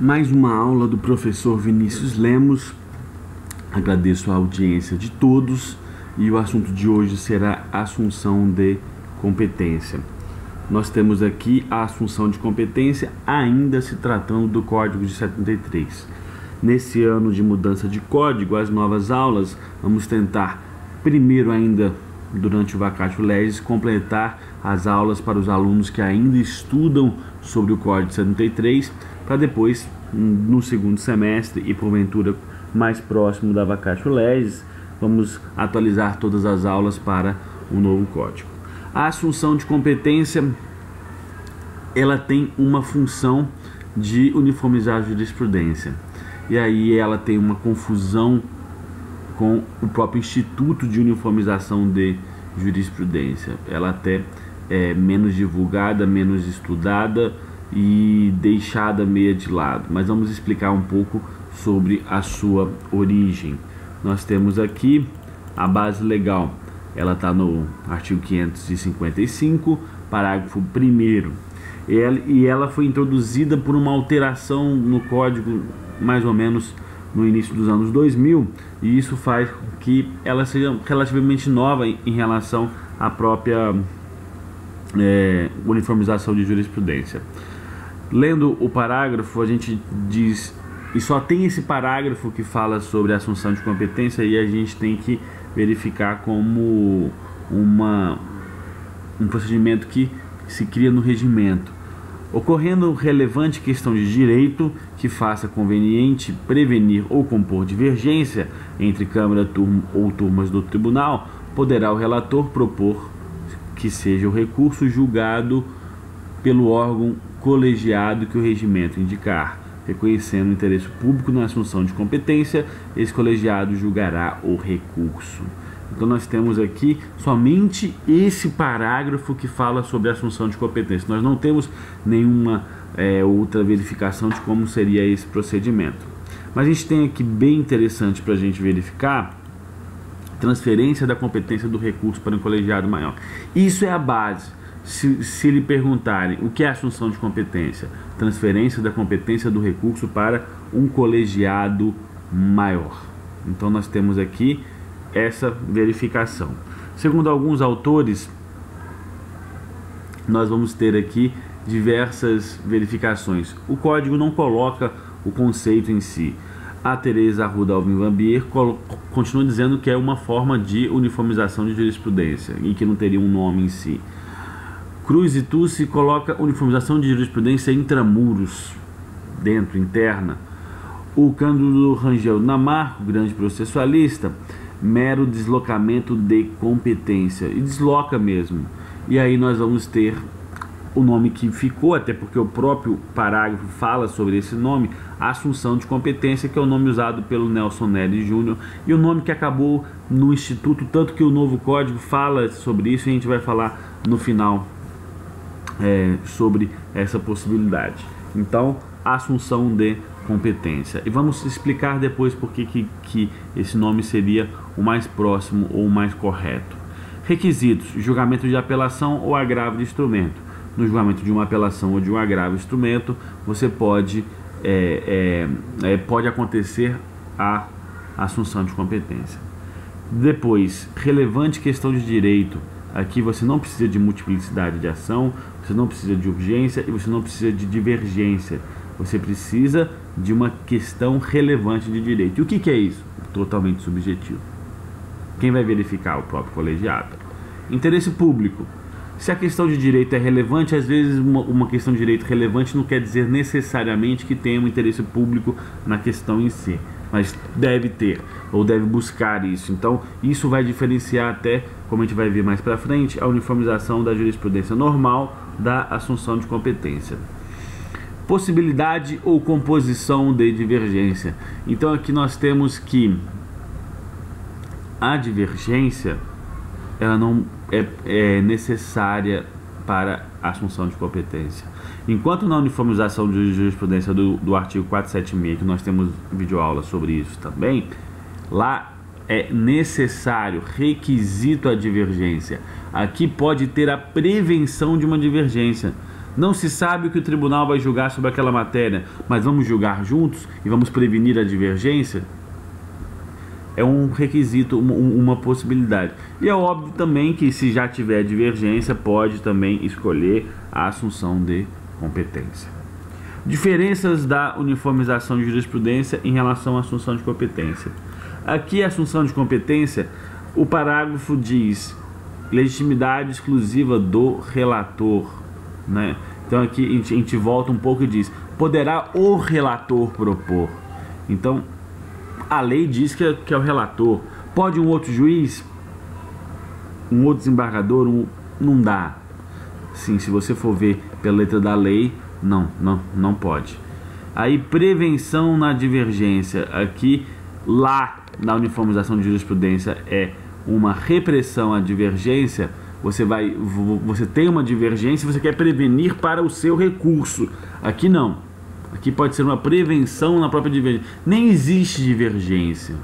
Mais uma aula do professor Vinícius Lemos. Agradeço a audiência de todos e o assunto de hoje será assunção de competência. Nós temos aqui a assunção de competência ainda se tratando do Código de 73. Nesse ano de mudança de código, as novas aulas, vamos tentar primeiro ainda durante o vacatio legis completar as aulas para os alunos que ainda estudam sobre o Código de 73, para depois, no segundo semestre e porventura mais próximo da vacatio legis, vamos atualizar todas as aulas para o novo código. A assunção de competência, ela tem uma função de uniformizar a jurisprudência. E aí ela tem uma confusão com o próprio Instituto de Uniformização de Jurisprudência. Ela até é menos divulgada, menos estudada e deixada meia de lado. Mas vamos explicar um pouco sobre a sua origem. Nós temos aqui a base legal. Ela está no artigo 555, parágrafo 1º. E ela foi introduzida por uma alteração no Código mais ou menos no início dos anos 2000, e isso faz com que ela seja relativamente nova em relação à própria uniformização de jurisprudência. Lendo o parágrafo, a gente diz, e só tem esse parágrafo que fala sobre a assunção de competência, e a gente tem que verificar como um procedimento que se cria no regimento. Ocorrendo relevante questão de direito que faça conveniente prevenir ou compor divergência entre Câmara ou turmas do Tribunal, poderá o relator propor que seja o recurso julgado pelo órgão colegiado que o regimento indicar. Reconhecendo o interesse público na assunção de competência, esse colegiado julgará o recurso. Então nós temos aqui somente esse parágrafo que fala sobre a assunção de competência. Nós não temos nenhuma outra verificação de como seria esse procedimento. Mas a gente tem aqui bem interessante para a gente verificar: transferência da competência do recurso para um colegiado maior. Isso é a base. Se lhe perguntarem o que é assunção de competência, transferência da competência do recurso para um colegiado maior. Então nós temos aqui essa verificação. Segundo alguns autores, nós vamos ter aqui diversas verificações. O código não coloca o conceito em si. A Teresa Arruda Alvim Vambier continua dizendo que é uma forma de uniformização de jurisprudência e que não teria um nome em si. Cruz e Tucci coloca uniformização de jurisprudência intramuros, dentro, interna. O Cândido Rangel Namarco, grande processualista, mero deslocamento de competência, e desloca mesmo. E aí nós vamos ter o nome que ficou, até porque o próprio parágrafo fala sobre esse nome, assunção de competência, que é o nome usado pelo Nelson Nery Júnior, e o nome que acabou no Instituto, tanto que o novo código fala sobre isso, e a gente vai falar no final sobre essa possibilidade. Então, assunção de competência. E vamos explicar depois por que esse nome seria o mais próximo ou o mais correto. Requisitos: julgamento de apelação ou agravo de instrumento. No julgamento de uma apelação ou de um agravo de instrumento, você pode acontecer a assunção de competência. Depois, relevante questão de direito. Aqui você não precisa de multiplicidade de ação, você não precisa de urgência e você não precisa de divergência. Você precisa de uma questão relevante de direito. E o que é isso? Totalmente subjetivo. Quem vai verificar? O próprio colegiado. Interesse público. Se a questão de direito é relevante, às vezes uma questão de direito relevante não quer dizer necessariamente que tenha um interesse público na questão em si, mas deve ter, ou deve buscar isso. Então isso vai diferenciar até, como a gente vai ver mais para frente, a uniformização da jurisprudência normal da assunção de competência. Possibilidade ou composição de divergência. Então aqui nós temos que a divergência, ela não é necessária para a assunção de competência. Enquanto na uniformização de jurisprudência do artigo 476, que nós temos videoaula sobre isso também, lá é necessário, requisito a divergência. Aqui pode ter a prevenção de uma divergência. Não se sabe o que o tribunal vai julgar sobre aquela matéria, mas vamos julgar juntos e vamos prevenir a divergência? É um requisito, uma possibilidade. E é óbvio também que, se já tiver divergência, pode também escolher a assunção de competência. Diferenças da uniformização de jurisprudência em relação à assunção de competência. Aqui, a assunção de competência, o parágrafo diz legitimidade exclusiva do relator, né? Então aqui a gente volta um pouco e diz: poderá o relator propor. Então a lei diz que é o relator. Pode um outro juiz, um outro desembargador? Não dá. Sim, se você for ver pela letra da lei, não pode. Aí, prevenção na divergência. Aqui, lá na uniformização de jurisprudência, é uma repressão à divergência. Você tem uma divergência e você quer prevenir para o seu recurso. Aqui não. Aqui pode ser uma prevenção na própria divergência. Nem existe divergência,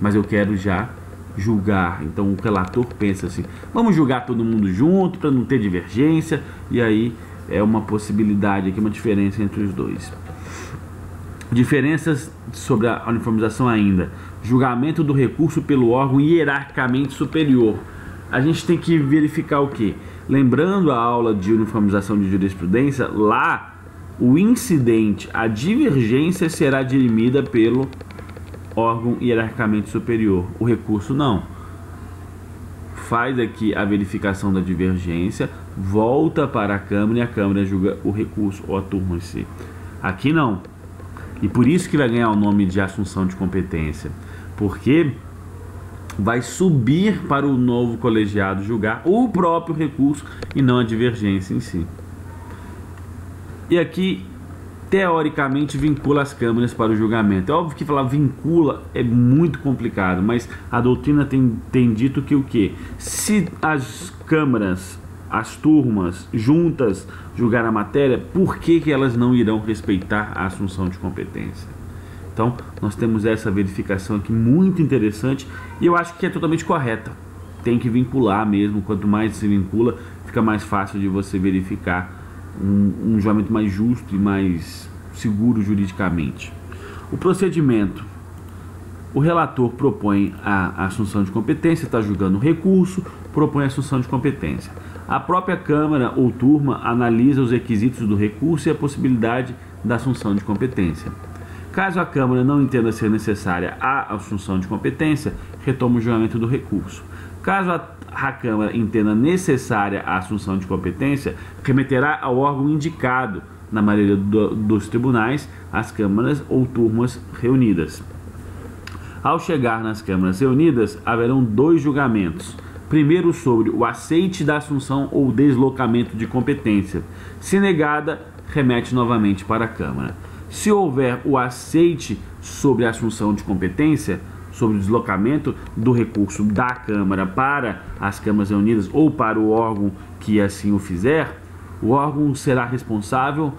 mas eu quero já julgar. Então o relator pensa assim: vamos julgar todo mundo junto para não ter divergência. E aí é uma possibilidade aqui, uma diferença entre os dois. Diferenças sobre a uniformização ainda. Julgamento do recurso pelo órgão hierarquicamente superior. A gente tem que verificar o quê? Lembrando a aula de uniformização de jurisprudência, lá o incidente, a divergência, será dirimida pelo órgão hierarquicamente superior. O recurso não. Faz aqui a verificação da divergência, volta para a Câmara e a Câmara julga o recurso ou a turma em si. Aqui não. E por isso que vai ganhar o nome de assunção de competência. Porque vai subir para o novo colegiado julgar o próprio recurso e não a divergência em si. E aqui, teoricamente, vincula as câmaras para o julgamento. É óbvio que falar vincula é muito complicado, mas a doutrina tem dito que o quê? Se as câmaras, as turmas juntas julgar a matéria, por que elas não irão respeitar a assunção de competência? Então, nós temos essa verificação aqui muito interessante e eu acho que é totalmente correta. Tem que vincular mesmo. Quanto mais se vincula, fica mais fácil de você verificar um julgamento mais justo e mais seguro juridicamente. O procedimento: o relator propõe a assunção de competência, está julgando o recurso, propõe a assunção de competência. A própria Câmara ou turma analisa os requisitos do recurso e a possibilidade da assunção de competência. Caso a Câmara não entenda ser necessária a assunção de competência, retoma o julgamento do recurso. Caso a Câmara entenda necessária a assunção de competência, remeterá ao órgão indicado, na maioria dos tribunais, as câmaras ou turmas reunidas. Ao chegar nas câmaras reunidas, haverão dois julgamentos. Primeiro, sobre o aceite da assunção ou deslocamento de competência. Se negada, remete novamente para a Câmara. Se houver o aceite sobre a assunção de competência, sobre o deslocamento do recurso da Câmara para as câmaras reunidas ou para o órgão que assim o fizer, o órgão será responsável,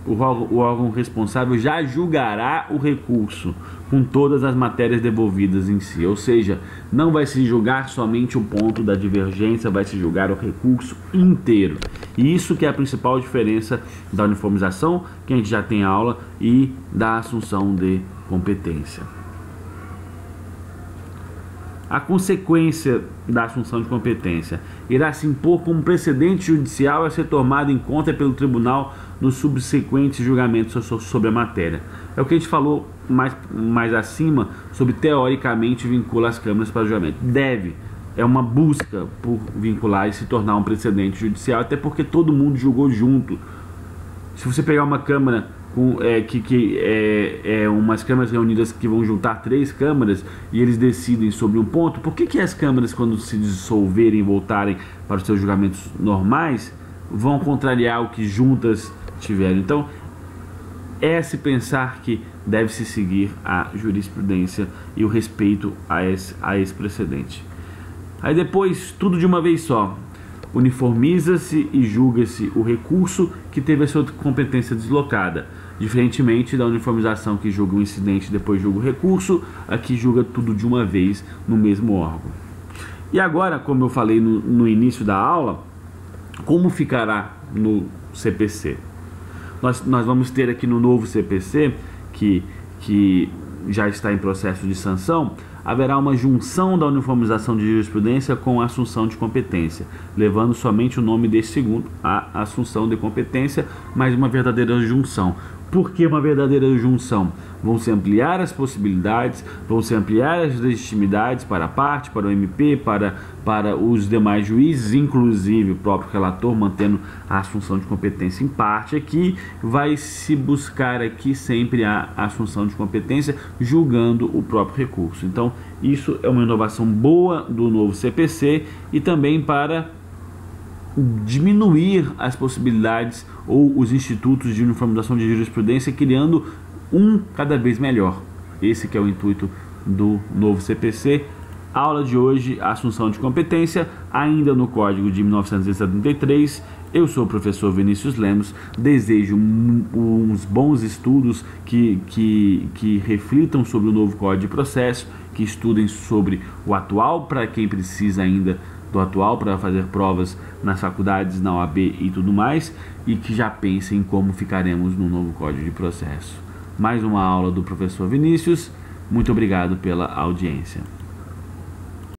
o órgão responsável já julgará o recurso com todas as matérias devolvidas em si. Ou seja, não vai se julgar somente o ponto da divergência, vai se julgar o recurso inteiro. E isso que é a principal diferença da uniformização, que a gente já tem aula, e da assunção de competência. A consequência da assunção de competência irá se impor como precedente judicial a ser tomado em conta pelo tribunal nos subsequentes julgamentos sobre a matéria. É o que a gente falou mais acima sobre teoricamente vincula as câmaras para o julgamento. É uma busca por vincular e se tornar um precedente judicial, até porque todo mundo julgou junto. Se você pegar uma câmara umas câmaras reunidas que vão juntar 3 câmaras e eles decidem sobre um ponto, por que as câmaras, quando se dissolverem e voltarem para os seus julgamentos normais, vão contrariar o que juntas tiveram? Então, é se pensar que deve-se seguir a jurisprudência e o respeito a esse precedente. Aí depois, tudo de uma vez só. Uniformiza-se e julga-se o recurso que teve a sua competência deslocada. Diferentemente da uniformização que julga o incidente e depois julga o recurso, aqui julga tudo de uma vez no mesmo órgão. E agora, como eu falei no início da aula, Como ficará no CPC? Nós vamos ter aqui no novo CPC, que já está em processo de sanção, haverá uma junção da uniformização de jurisprudência com a assunção de competência, levando somente o nome desse segundo, a assunção de competência, mas uma verdadeira junção. Por que uma verdadeira junção? Vão se ampliar as possibilidades, vão se ampliar as legitimidades para a parte, para o MP, para os demais juízes, inclusive o próprio relator, mantendo a assunção de competência em parte aqui. Vai se buscar aqui sempre a assunção de competência, julgando o próprio recurso. Então, isso é uma inovação boa do novo CPC e também para diminuir as possibilidades ou os institutos de uniformização de jurisprudência, criando um cada vez melhor. Esse que é o intuito do novo CPC. A aula de hoje, assunção de competência, ainda no Código de 1973. Eu sou o professor Vinícius Lemos, desejo uns bons estudos que reflitam sobre o novo Código de Processo, que estudem sobre o atual, para quem precisa ainda do atual para fazer provas nas faculdades, na OAB e tudo mais, e que já pensem em como ficaremos no novo Código de Processo. Mais uma aula do professor Vinícius. Muito obrigado pela audiência.